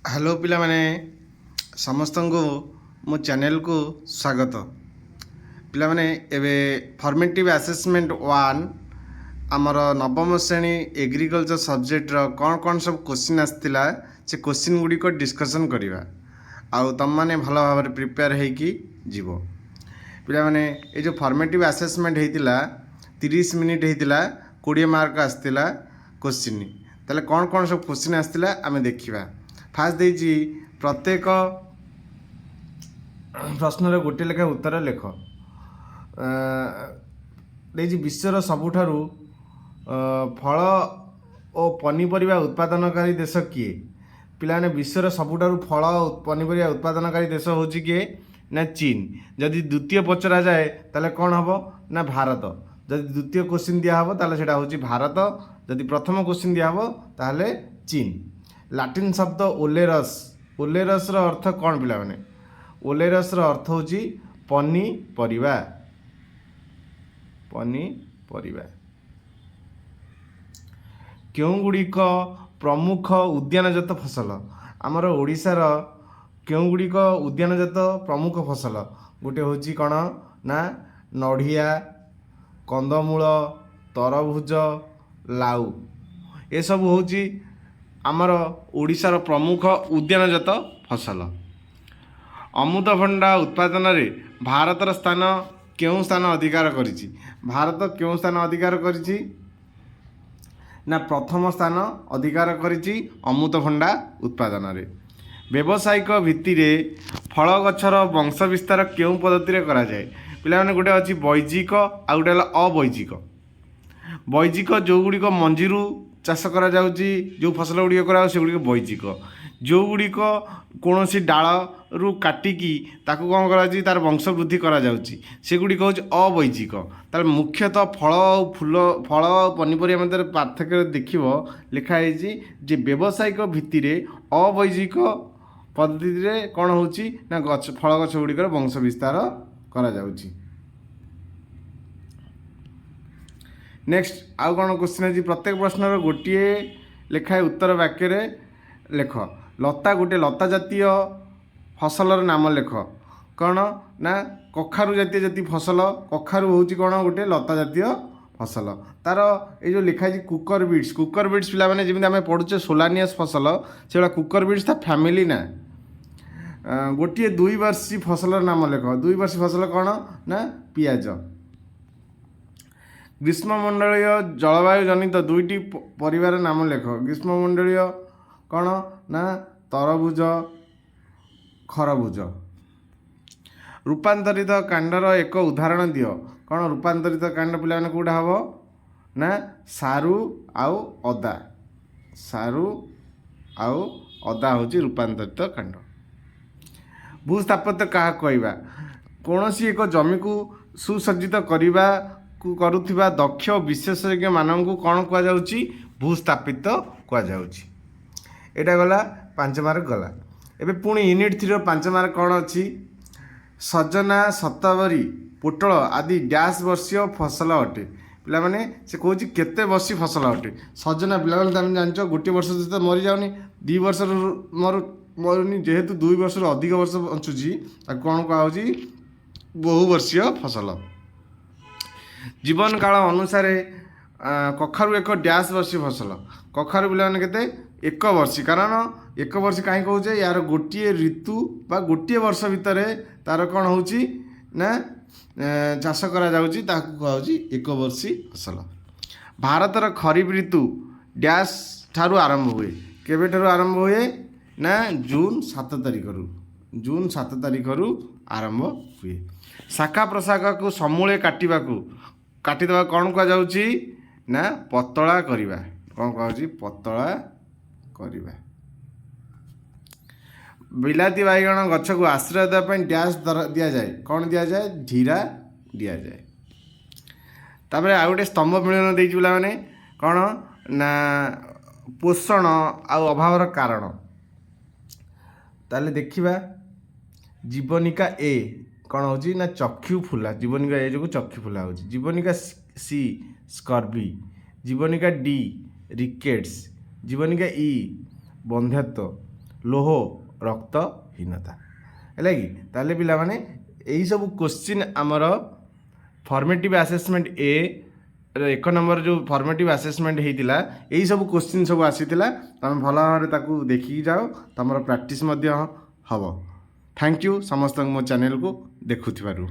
Hello पिला माने समस्त को मो चैनल को स्वागत। पिला माने एबे फॉर्मेटिव असेसमेंट 1 आमर नवम श्रेणी एग्रीकल्चर सब्जेक्ट रो कौन कौन सब क्वेश्चन आसतिला से क्वेश्चन गुडी को डिस्कशन करिवा आउ तम माने भलो भाबरे प्रिपेयर हेकी जीवो। पिला माने ए जो फॉर्मेटिव असेसमेंट हेतिला 30 मिनिट हेतिला 20 मार्क आसतिला क्वेश्चन ताले कौन कौन सब क्वेश्चन आसतिला आमे देखिबा। फास्ट देजी प्रत्येक प्रश्नर गोटे लेखा उत्तर लेख देजी विश्वर सबुठारु फल और पनीपरिया उत्पादनकारी देश किए। पिलाने विश्वर सबुठारु फल पनीपरिया उत्पादनकारी देश होची किए ना चीन। जदि द्वितीय पचरा जाए ताले कौन हम ना भारत। जदि द्वितीय क्वेश्चन दिया हबो ताले सेटा होची भारत। जदि प्रथम क्वेश्चन दिया हबो ताले चीन। लाटिन शब्द ओलेरस ओलेरस रो अर्थ कौन पिला माने ओलेरस रो अर्थ होची पनीपरिया पनीपरिया। क्यों गुड़िक प्रमुख उद्यानजात फसल आमर ओडिशार क्यों गुड़िक उद्यानजात प्रमुख फसल गोटे होची कौन ना नढ़िया कंदमूल तरभुज लाउ ये सब होची आमर ओडिशार प्रमुख उद्यानजात फसल। अमृतभंडा उत्पादन रे भारतर स्थान क्यों स्थान अधिकार करिछि भारत क्यों स्थान अधिकार करिछि ना प्रथम स्थान अधिकार करिछि अमृतभंडा उत्पादन रे। व्यावसायिक भित्ति रे फल गछर वंश विस्तार क्यों पद्धति रे करा जाए पिला माने गोटे अछि बैजिक आ गोटे अवैजिक। बैजिक जो गुड़िक मंजीरू चाष करा जाउची जो फसल गुड़िक करा से गुड़िक बैजिक। जो गुड़िक कौन सी डाल रु काटिकी ताकू कौन करा तार वंश वृद्धि करा जाउची से गुड़िक होची अवैजिक। तार मुख्यतः फल और फूल फल और पनीपरिया मध्य पार्थक्य देखिबो लिखा है जे व्यावसायिक भित्ति रे अवैजिक पद्धति रे कौन होची ना गछ फल गछ गुड़िकर वंश विस्तार करा जाउची। नेक्स्ट आउ कौन क्वेश्चन है प्रत्येक प्रश्नर गोटे लेखाए उत्तर वाक्य रे लेख। लता गोटे लता जातीय फसलर नाम लेख कौन ना कखारु जातीय जाती फसल कखारु होची कौन गोटे लता जातीय फसल। तार ये जो लिखा है कुकर बीट्स पिला माने जेमिति आमे पढुचे सोलानियस फसल से कुकर बीट्स ता फैमिली ना। गोटे 2 वर्षी फसलर नाम लेख 2 वर्षी फसल कौन ना पियाज। ग्रीष्ममंडलीय जलवायु जनित 2टी परिवार नाम लेख। ग्रीष्ममंडलीय कौन ना तरभुज खरभुज। रूपांतरित कांडर एक उदाहरण दियो कौन रूपांतरित कांड पिला माने कोडा हबो ना सारू आउ अदा। सारू आउ अदा होची रूपांतरित कांड। भूस्थापत्य क्या कहवा कौन सी एक जमी को सुसज्जित करने को करुथिबा दक्ष विशेषज्ञ मानक कौन कहुच्छी भूस्थापित कहुच्छी। एटा गला 5 मार्क गला। एबे पुणी यूनिट 3 5 मार्क कौन अच्छी सजना शतावरी पोटल आदि डैश वर्षीय फसल अटे। पिला माने से कहूँ केते वर्षी फसल अटे। सजना पिला तुम जानच गोटे वर्ष तो मरी जाऊनी 2 वर्ष मरुनी जेहेतु 2 वर्ष अधिक वर्ष बंचुची कौन कहुच्छी बहुवर्षीय फसल। जीवन काल अनुसार कखारु एक डैश वर्षीय फसल कखारु पिला माने केते 1 वर्ष कारण 1 वर्ष कहीं कहे यार गोटे ऋतु बा गोटे वर्ष भितर तार कौन होची ना चाष करा जाउची ताकू कहूची 1 वर्षी फसल। भारतर खरीफ ऋतु डैश ठारू आरंभ हुए केबे ठारू आरंभ हुए ना जून 7 तारीख रु आरंभ हुए। शाखा प्रशाखा को समूले काटिदेवा कौन कह जाउची ना पतला करिबा कौन कहूची पतला करिबा। बिलाती बाइगण गछ को आश्रय देवाई डैश दिया जाए कौन दिया जाए ढीरा दिया जाए। तापर आ गोटे स्तंभ मिलन देइछि पिला माने कौन ना पोषण आ अभावर कारण। ताले देखिबा जीवनिका ए कौन होची ना चक्षु फुला जीवनिका ए जो चक्षु फुला होची। जीवनिका सी स्कर्बी जीवनिका डी रिकेट्स जीवनिका ई बंध्यत्व ଲୌହ ରକ୍ତହୀନତା ହେଲା କି। ତାହେଲେ ପିଲାମାନେ ଏଇସବୁ କୋଶ୍ଚିନ୍ ଆମର ଫର୍ମେଟିଭ୍ ଆସେସମେଣ୍ଟ ଏ 1 ନମ୍ବର ଯେଉଁ ଫର୍ମେଟିଭ୍ ଆସେସମେଣ୍ଟ ହେଇଥିଲା ଏଇସବୁ କୋଶ୍ଚିନ୍ ସବୁ ଆସିଥିଲା। ତୁମେ ଭଲ ଭାବରେ ତାକୁ ଦେଖିକି ଯାଅ, ତୁମର ପ୍ରାକ୍ଟିସ୍ ମଧ୍ୟ ହେବ। ଥ୍ୟାଙ୍କ ୟୁ ସମସ୍ତଙ୍କୁ ମୋ ଚ୍ୟାନେଲକୁ ଦେଖୁଥିବାରୁ।